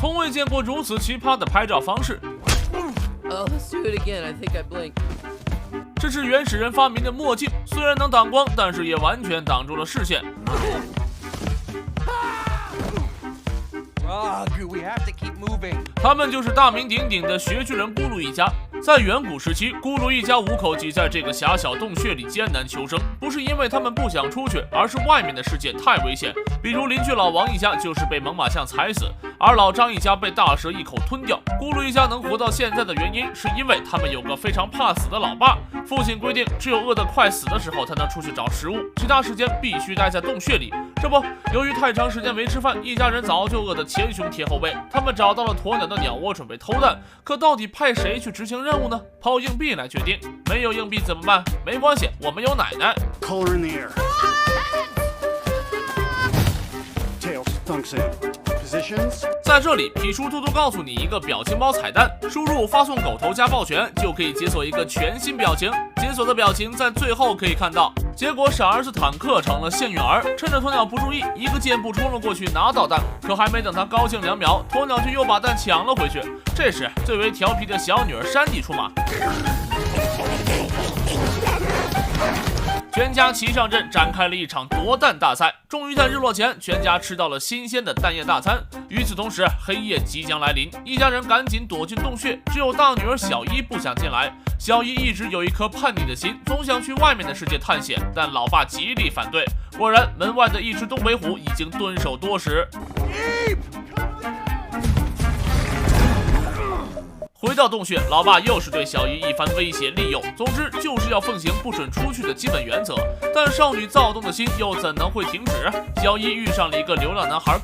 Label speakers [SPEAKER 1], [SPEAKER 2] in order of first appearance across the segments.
[SPEAKER 1] 从未见过如此奇葩的拍照方式。
[SPEAKER 2] Let's do it again. I think I blinked.
[SPEAKER 1] 这是原始人发明的墨镜，虽然能挡光，但是也完全挡住了视线。他们就是大名鼎鼎的学巨人咕噜一家。在远古时期，咕噜一家5口挤在这个狭小洞穴里艰难求生，不是因为他们不想出去，而是外面的世界太危险。比如邻居老王一家就是被猛犸象踩死，而老张一家被大蛇一口吞掉。咕噜一家能活到现在的原因，是因为他们有个非常怕死的老爸。父亲规定，只有饿得快死的时候才能出去找食物，其他时间必须待在洞穴里。这不，由于太长时间没吃饭，一家人早就饿得前胸贴后背。他们找到了鸵鸟的鸟窝，准备偷蛋，可到底派谁去执行任务呢？抛硬币来决定。没有硬币怎么办？没关系，我们有奶奶。
[SPEAKER 3] Color in the air. Tails dunks in. Positions.
[SPEAKER 1] 在这里，皮叔偷偷告诉你一个表情包彩蛋，输入发送狗头加抱拳就可以解锁一个全新表情。解锁的表情在最后可以看到。结果傻儿子坦克成了幸运儿，趁着鸵鸟不注意，一个箭步冲了过去拿到蛋，可还没等他高兴2秒，鸵鸟却又把蛋抢了回去。这时，最为调皮的小女儿珊迪出马。全家齐上阵，展开了一场夺蛋大赛。终于在日落前，全家吃到了新鲜的蛋液大餐。与此同时，黑夜即将来临，一家人赶紧躲进洞穴。只有大女儿小伊不想进来。小伊一直有一颗叛逆的心，总想去外面的世界探险，但老爸极力反对。果然，门外的一只东北虎已经蹲守多时。回到洞穴，老爸又是对小伊一番威胁利诱，总之就是要奉行不准出去的基本原则。但少女躁动的心又怎能会停止？小伊遇上了一个流浪男孩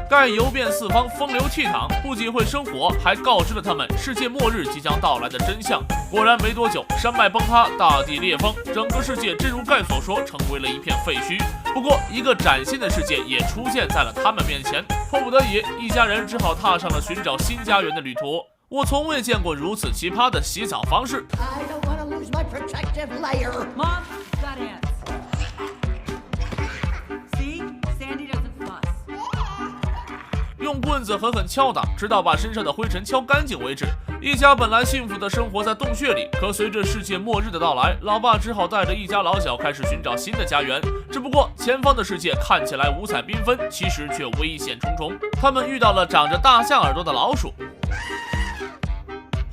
[SPEAKER 1] 盖游遍四方，风流倜傥，不仅会生火，还告知了他们世界末日即将到来的真相。果然没多久，山脉崩塌，大地裂缝，整个世界真如盖所说，成为了一片废墟。不过，一个崭新的世界也出现在了他们面前。迫不得已，一家人只好踏上了寻找新家园的旅途。我从未见过如此奇葩的洗澡方式。
[SPEAKER 4] Mom, got ants. See, Sandy doesn't fuss.
[SPEAKER 1] 用棍子狠狠敲打，直到把身上的灰尘敲干净为止。一家本来幸福的生活在洞穴里，可随着世界末日的到来，老爸只好带着一家老小开始寻找新的家园。只不过前方的世界看起来五彩缤纷，其实却危险重重。他们遇到了长着大象耳朵的老鼠，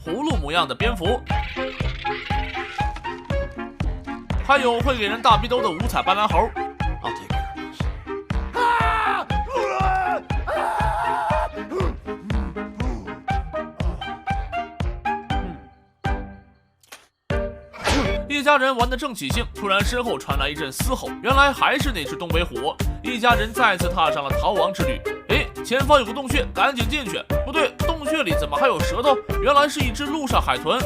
[SPEAKER 1] 葫芦模样的蝙蝠，还有会给人大逼兜的五彩斑斓猴。一家人玩得正起兴，突然身后传来一阵嘶吼，原来还是那只东北虎。一家人再次踏上了逃亡之旅。前方有个洞穴，赶紧进去。不对，洞穴里怎么还有舌头？原来是一只陆上海豚。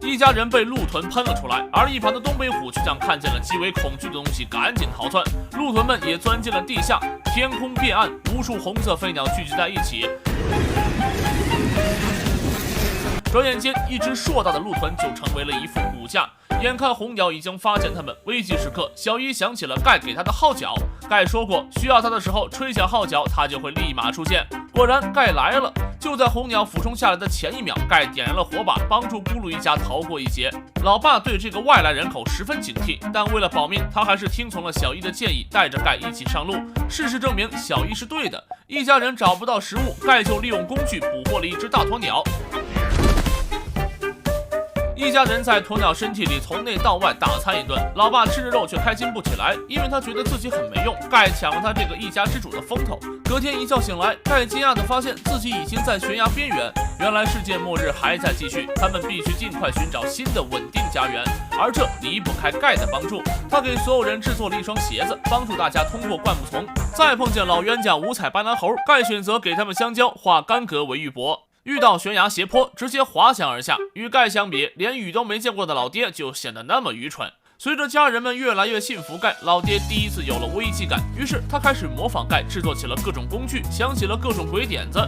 [SPEAKER 1] 一家人被鹿豚喷了出来，而一旁的东北虎却像看见了极为恐惧的东西，赶紧逃窜。鹿豚们也钻进了地下，天空变暗，无数红色飞鸟聚集在一起。转眼间，一只硕大的鹿豚就成为了一副骨架。眼看红鸟已经发现他们，危急时刻，小伊想起了盖给他的号角。盖说过，需要他的时候吹响号角，他就会立马出现。果然，盖来了。就在红鸟俯冲下来的前一秒，盖点燃了火把，帮助咕噜一家逃过一劫。老爸对这个外来人口十分警惕，但为了保命，他还是听从了小伊的建议，带着盖一起上路。事实证明，小伊是对的。一家人找不到食物，盖就利用工具捕获了一只大鸵鸟。一家人在鸵鸟身体里从内到外大餐一顿，老爸吃着肉却开心不起来，因为他觉得自己很没用，盖抢了他这个一家之主的风头。隔天一觉醒来，盖惊讶地发现自己已经在悬崖边缘，原来世界末日还在继续，他们必须尽快寻找新的稳定家园，而这离不开盖的帮助。他给所有人制作了一双鞋子，帮助大家通过灌木丛。再碰见老冤家五彩斑斓猴，盖选择给他们香蕉，化干戈为玉帛。遇到悬崖斜坡，直接滑翔而下。与盖相比，连雨都没见过的老爹就显得那么愚蠢。随着家人们越来越信服盖，老爹第一次有了危机感，于是他开始模仿盖，制作起了各种工具，想起了各种鬼点子。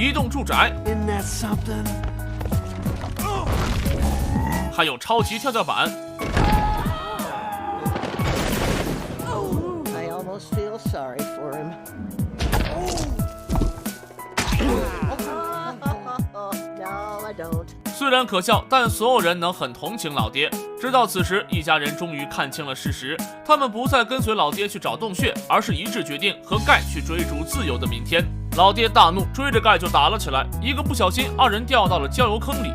[SPEAKER 1] 移动住宅，
[SPEAKER 3] Isn't that something?
[SPEAKER 1] 还有超级跳跳板。
[SPEAKER 5] I almost feel sorry for him. No, I don't.
[SPEAKER 1] 虽然可笑，但所有人能很同情老爹。直到此时，一家人终于看清了事实，他们不再跟随老爹去找洞穴，而是一致决定和盖去追逐自由的明天。老爹大怒，追着盖就打了起来，一个不小心，二人掉到了郊游坑里。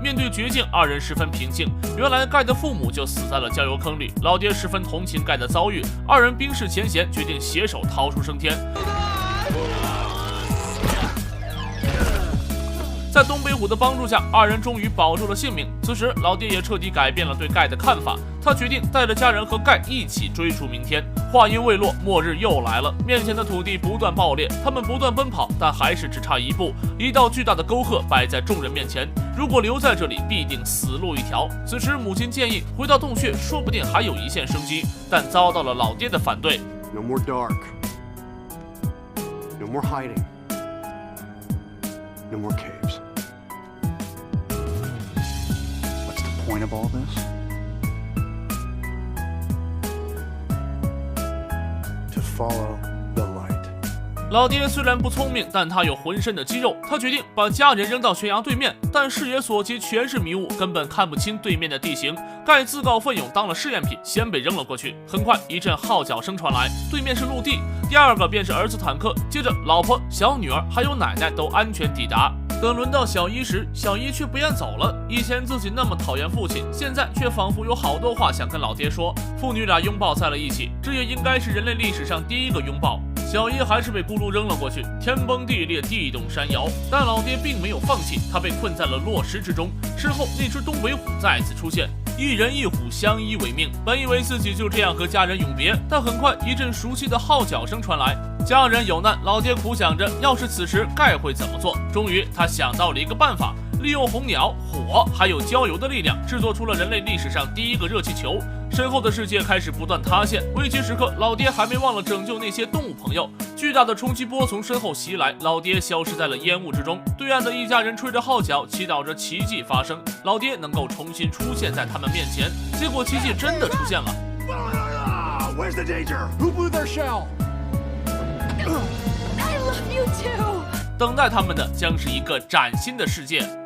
[SPEAKER 1] 面对绝境，二人十分平静。原来盖的父母就死在了郊游坑里，老爹十分同情盖的遭遇，二人冰释前嫌，决定携手逃出升天。在东北虎的帮助下，二人终于保住了性命。此时，老爹也彻底改变了对盖的看法，他决定带着家人和盖一起追逐明天。话音未落，末日又来了，面前的土地不断爆裂，他们不断奔跑，但还是只差一步。一道巨大的沟壑摆在众人面前，如果留在这里，必定死路一条。此时，母亲建议回到洞穴，说不定还有一线生机，但遭到了老爹的反对。
[SPEAKER 3] No more dark. No more hiding. No more caves. What's the point of all this? To follow the light.
[SPEAKER 1] 老爹虽然不聪明，但他有浑身的肌肉。他决定把家人扔到悬崖对面，但视野所及全是迷雾，根本看不清对面的地形。盖自告奋勇当了试验品，先被扔了过去。很快，一阵号角声传来，对面是陆地，第二个便是儿子坦克，接着老婆、小女儿还有奶奶都安全抵达。等轮到小一时，小一却不愿走了。以前自己那么讨厌父亲，现在却仿佛有好多话想跟老爹说。父女俩拥抱在了一起，这也应该是人类历史上第一个拥抱。小一还是被咕噜扔了过去，天崩地裂，地动山摇。但老爹并没有放弃，他被困在了落石之中。身后那只东北虎再次出现，一人一虎相依为命。本以为自己就这样和家人永别，但很快一阵熟悉的号角声传来。家人有难，老爹苦想着，要是此时盖会怎么做？终于，他想到了一个办法。利用红鸟、火还有焦油的力量，制作出了人类历史上第一个热气球。身后的世界开始不断塌陷，危急时刻，老爹还没忘了拯救那些动物朋友。巨大的冲击波从身后袭来，老爹消失在了烟雾之中。对岸的一家人吹着号角，祈祷着奇迹发生，老爹能够重新出现在他们面前。结果奇迹真的出现了。
[SPEAKER 3] Where's the danger? Who blew their shell?
[SPEAKER 6] I love you too.
[SPEAKER 1] 等待他们的将是一个崭新的世界。